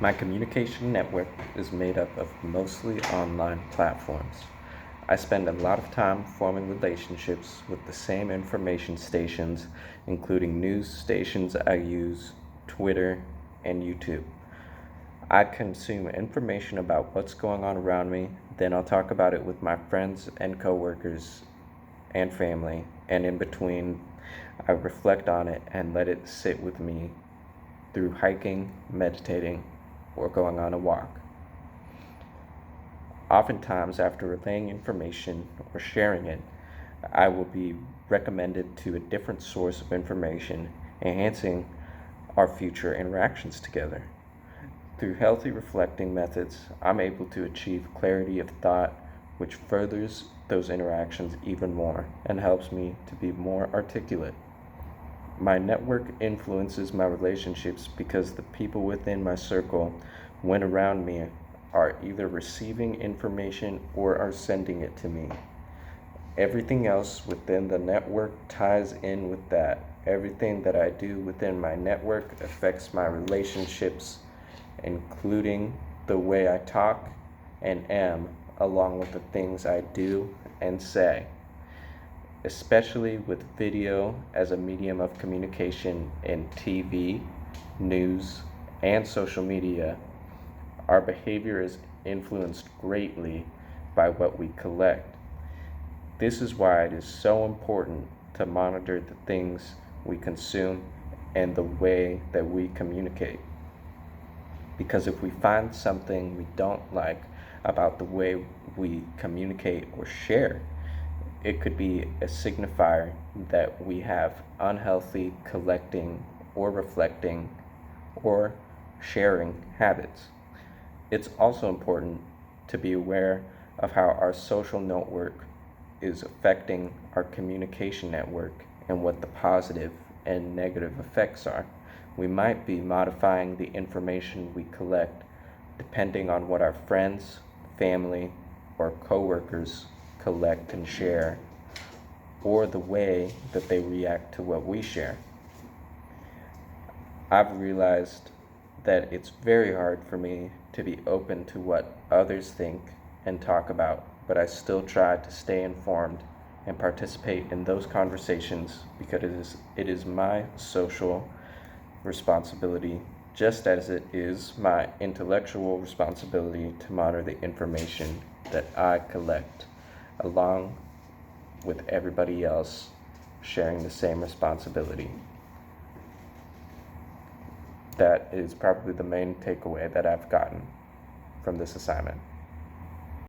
My communication network is made up of mostly online platforms. I spend a lot of time forming relationships with the same information stations, including news stations I use, Twitter, and YouTube. I consume information about what's going on around me, then I'll talk about it with my friends and coworkers and family, and in between, I reflect on it and let it sit with me through hiking, meditating, or going on a walk. Oftentimes, after relaying information or sharing it, I will be recommended to a different source of information, enhancing our future interactions together. Through healthy reflecting methods, I'm able to achieve clarity of thought, which furthers those interactions even more and helps me to be more articulate. My network influences my relationships because the people within my circle, when around me, are either receiving information or are sending it to me. Everything else within the network ties in with that. Everything that I do within my network affects my relationships, including the way I talk and am, along with the things I do and say. Especially with video as a medium of communication in TV, news, and social media, our behavior is influenced greatly by what we collect. This is why it is so important to monitor the things we consume and the way that we communicate. Because if we find something we don't like about the way we communicate or share, it could be a signifier that we have unhealthy collecting or reflecting or sharing habits. It's also important to be aware of how our social network is affecting our communication network and what the positive and negative effects are. We might be modifying the information we collect depending on what our friends, family, or coworkers collect and share, or the way that they react to what we share. I've realized that it's very hard for me to be open to what others think and talk about, but I still try to stay informed and participate in those conversations because it is my social responsibility, just as it is my intellectual responsibility to monitor the information that I collect, along with everybody else sharing the same responsibility. That is probably the main takeaway that I've gotten from this assignment.